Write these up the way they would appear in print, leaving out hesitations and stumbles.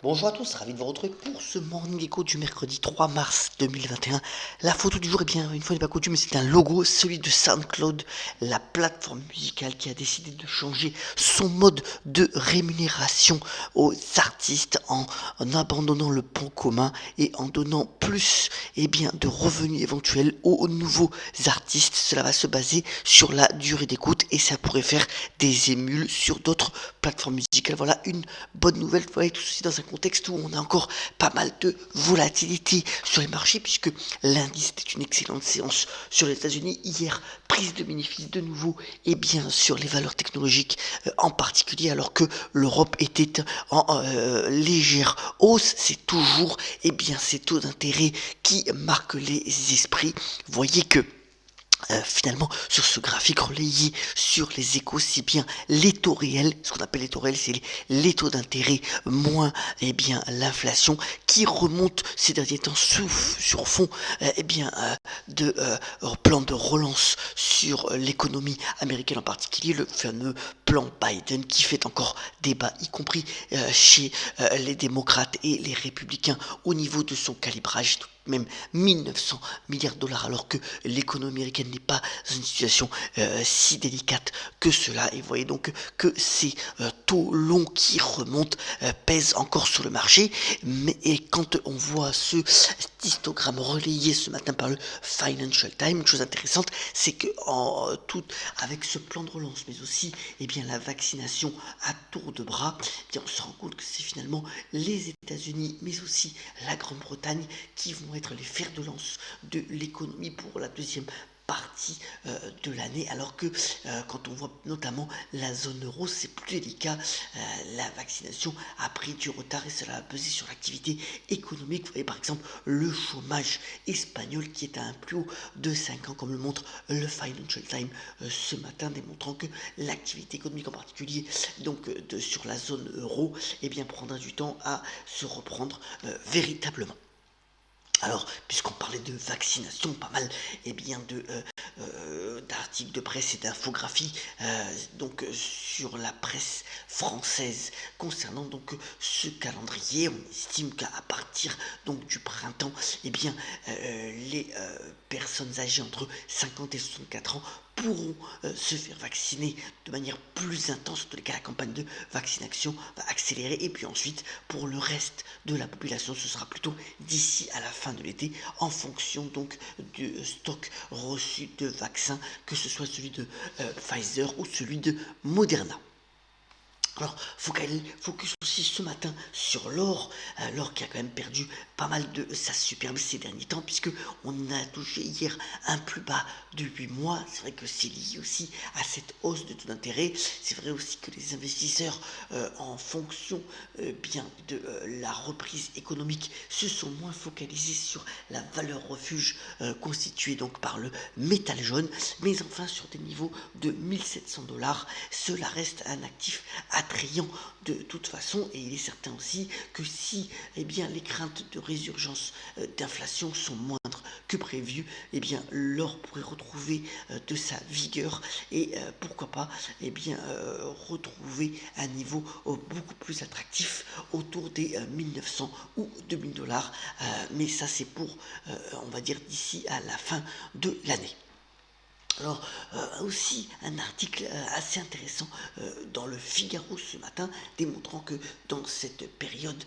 Bonjour à tous, ravi de vous retrouver pour ce Morning Echo du mercredi 3 mars 2021. La photo du jour, eh bien, une fois n'est pas coutume, c'est un logo, celui de SoundCloud, la plateforme musicale qui a décidé de changer son mode de rémunération aux artistes en abandonnant le pont commun et en donnant plus, eh bien, de revenus éventuels aux nouveaux artistes. Cela va se baser sur la durée d'écoute et ça pourrait faire des émules sur d'autres plateformes musicales. Voilà une bonne nouvelle. Vous voyez, tout ceci dans un contexte où on a encore pas mal de volatilité sur les marchés, puisque lundi c'était une excellente séance sur les États-Unis. Hier, prise de bénéfices de nouveau, et bien sur les valeurs technologiques en particulier, alors que l'Europe était en légère hausse. C'est toujours bien ces taux d'intérêt qui marquent les esprits. Vous voyez que finalement, sur ce graphique relayé sur les échos, c'est bien les taux réels, ce qu'on appelle les taux réels, c'est les taux d'intérêt moins bien l'inflation qui remonte ces derniers temps sur fond de plan de relance sur l'économie américaine en particulier, le fameux plan Biden qui fait encore débat, y compris chez les démocrates et les républicains au niveau de son calibrage, même 1900 milliards de dollars, alors que l'économie américaine n'est pas dans une situation si délicate que cela. Et vous voyez donc que ces taux longs qui remontent pèsent encore sur le marché. Et quand on voit ce histogramme relayé ce matin par le Financial Times, une chose intéressante, c'est que en tout, avec ce plan de relance, mais aussi la vaccination à tour de bras, on se rend compte que c'est finalement les États-Unis, mais aussi la Grande-Bretagne qui vont être les fers de lance de l'économie pour la deuxième partie de l'année, alors que quand on voit notamment la zone euro, c'est plus délicat. La vaccination a pris du retard et cela a pesé sur l'activité économique. Vous voyez par exemple le chômage espagnol qui est à un plus haut de 5 ans, comme le montre le Financial Times ce matin, démontrant que l'activité économique en particulier sur la zone euro prendra du temps à se reprendre véritablement. Alors, puisqu'on parlait de vaccination, pas mal d'articles de presse et d'infographies sur la presse française concernant ce calendrier. On estime qu'à partir du printemps, les personnes âgées entre 50 et 64 ans pourront se faire vacciner de manière plus intense. En tous les cas, la campagne de vaccination va accélérer. Et puis ensuite, pour le reste de la population, ce sera plutôt d'ici à la fin de l'été, en fonction du stock reçu de vaccins, que ce soit celui de Pfizer ou celui de Moderna. Alors, focus aussi ce matin sur l'or, l'or qui a quand même perdu pas mal de sa superbe ces derniers temps, puisque on a touché hier un plus bas de 8 mois. C'est vrai que c'est lié aussi à cette hausse de taux d'intérêt. C'est vrai aussi que les investisseurs, en fonction de la reprise économique, se sont moins focalisés sur la valeur refuge constituée par le métal jaune. Mais enfin, sur des niveaux de 1700 dollars, cela reste un actif attrayant de toute façon, et il est certain aussi que si les craintes de résurgence d'inflation sont moindres que prévu, l'or pourrait retrouver de sa vigueur et pourquoi pas retrouver un niveau beaucoup plus attractif autour des 1900 ou 2000 dollars, mais ça c'est pour on va dire d'ici à la fin de l'année. Alors, aussi un article assez intéressant dans le Figaro ce matin, démontrant que dans cette période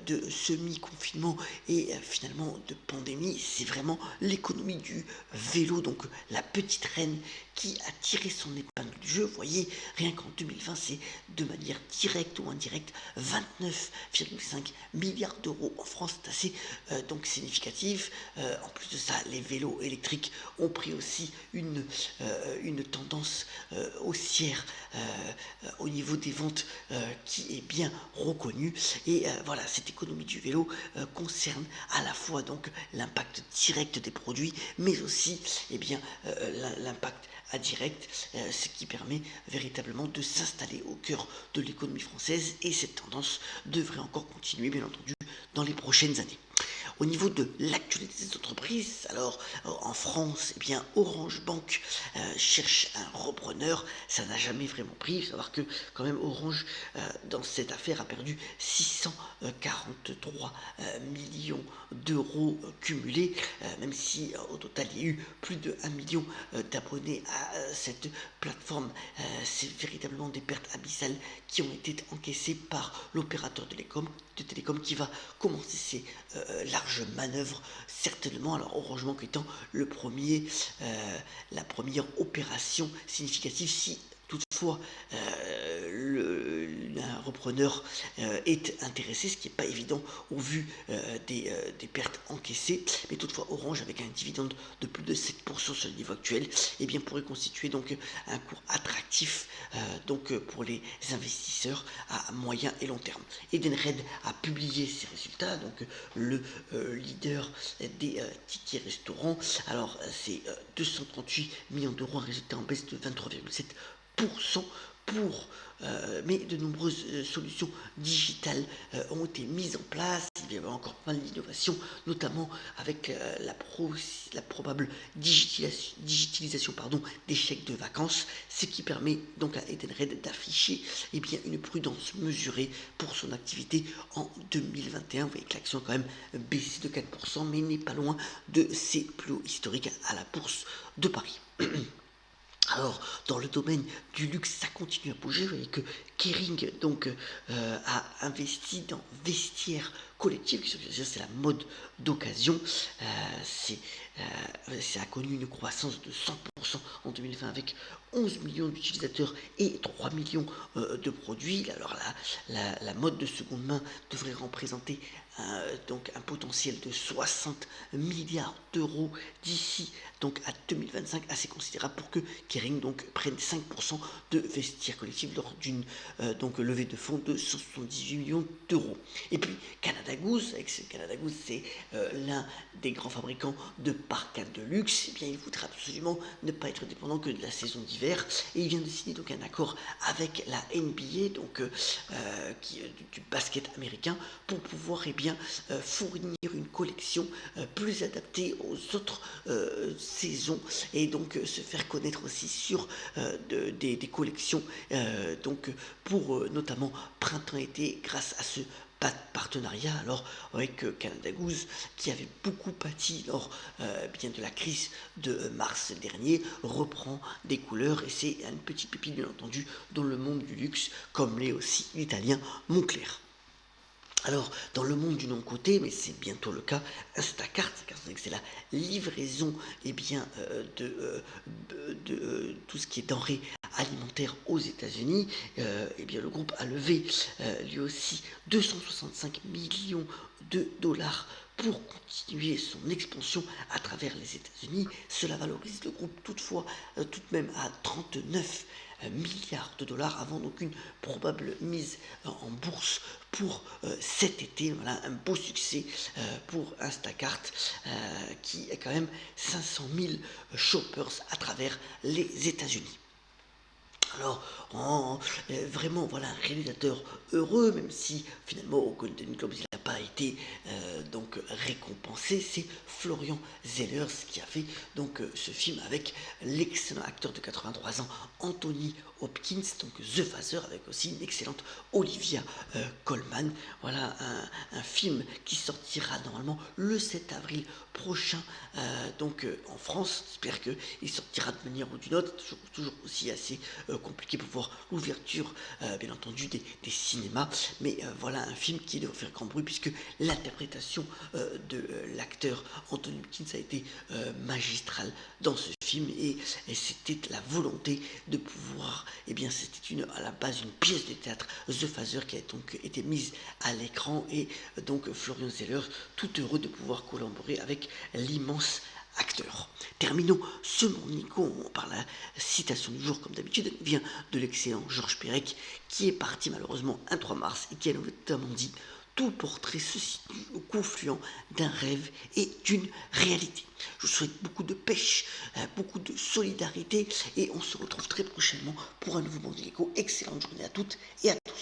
de semi-confinement et finalement de pandémie, c'est vraiment l'économie du vélo, donc la petite reine, qui a tiré son épingle du jeu. Vous voyez, rien qu'en 2020, c'est de manière directe ou indirecte 29,5 milliards d'euros en France. C'est assez significatif. En plus de ça, les vélos électriques ont pris aussi une tendance haussière au niveau des ventes qui est bien reconnue. Et voilà, cette économie du vélo concerne à la fois l'impact direct des produits, mais aussi l'impact indirect, ce qui permet véritablement de s'installer au cœur de l'économie française, et cette tendance devrait encore continuer bien entendu dans les prochaines années. Au niveau de l'actualité des entreprises, alors en France, eh bien Orange Bank cherche un repreneur. Ça n'a jamais vraiment pris. Il faut savoir que quand même Orange dans cette affaire a perdu 643 millions d'euros cumulés, même si au total il y a eu plus de 1 million d'abonnés à cette plateforme. C'est véritablement des pertes abyssales qui ont été encaissées par l'opérateur de télécom qui va commencer ses larges manœuvres certainement. Alors Orange Bank étant la première opération significative, si toutefois un repreneur est intéressé, ce qui n'est pas évident au vu des pertes encaissées, mais toutefois Orange avec un dividende de plus de 7% sur le niveau actuel, eh bien pourrait constituer donc un cours attractif pour les investisseurs à moyen et long terme. Edenred a publié ses résultats, donc le leader des tickets restaurants. Alors c'est 238 millions d'euros, un résultat en baisse de 23,7%. Mais de nombreuses solutions digitales ont été mises en place. Il y avait encore pas mal d'innovations, notamment avec la probable digitalisation des chèques de vacances, ce qui permet donc à Edenred d'afficher une prudence mesurée pour son activité en 2021. Vous voyez que l'action a quand même baissé de 4%, mais n'est pas loin de ses plus hauts historiques à la bourse de Paris. Alors, dans le domaine du luxe, ça continue à bouger. Vous voyez que Kering a investi dans Vestiaire Collectif, c'est la mode d'occasion. Ça a connu une croissance de 100% en 2020 avec 11 millions d'utilisateurs et 3 millions de produits. Alors la mode de seconde main devrait représenter un potentiel de 60 milliards d'euros d'ici à 2025, assez considérable pour que Kering prenne 5% de Vestiaire Collectif lors d'une levée de fonds de 178 millions d'euros. Et puis Canada Goose, Canada Goose c'est l'un des grands fabricants de parkas de luxe. Il voudrait absolument ne pas être dépendant que de la saison d'hiver, et il vient de signer un accord avec la NBA, du basket américain, pour pouvoir fournir une collection plus adaptée aux autres saisons, et se faire connaître aussi sur des collections pour notamment printemps-été grâce à ce partenariat avec Canada Goose, qui avait beaucoup pâti lors de la crise de mars dernier, reprend des couleurs, et c'est une petite pépite bien entendu dans le monde du luxe, comme l'est aussi l'italien Moncler. Alors, dans le monde du non-coté, mais c'est bientôt le cas, Instacart, c'est la livraison de tout ce qui est denrées alimentaires aux États-Unis. Le groupe a levé lui aussi 265 millions de dollars pour continuer son expansion à travers les États-Unis. Cela valorise le groupe tout de même à 39 milliards de dollars, avant une probable mise en bourse pour cet été. Voilà un beau succès pour Instacart, qui a quand même 500 000 shoppers à travers les États-Unis. Alors, vraiment, voilà un réalisateur heureux, même si finalement au Golden Globes il n'a pas été récompensé. C'est Florian Zellers qui a fait ce film avec l'excellent acteur de 83 ans Anthony Hopkins, The Phaser, avec aussi une excellente Olivia Colman. Voilà un film qui sortira normalement le 7 avril prochain en France. J'espère qu'il sortira de manière ou d'une autre, toujours aussi assez compliqué pour voir l'ouverture bien entendu des cinémas, mais voilà un film qui devrait faire grand bruit, puisque l'interprétation de l'acteur Anthony Hopkins a été magistrale dans ce film, et c'était la volonté de pouvoir, c'était à la base une pièce de théâtre, The Phaser, qui a été mise à l'écran, et Florian Zeller tout heureux de pouvoir collaborer avec l'immense acteur. Terminons ce Monde Nico par la citation du jour, comme d'habitude, vient de l'excellent Georges Perec, qui est parti malheureusement un 3 mars, et qui a notamment dit: tout portrait se situe au confluent d'un rêve et d'une réalité. Je vous souhaite beaucoup de pêche, beaucoup de solidarité, et on se retrouve très prochainement pour un nouveau Monde Nico. Excellente journée à toutes et à tous.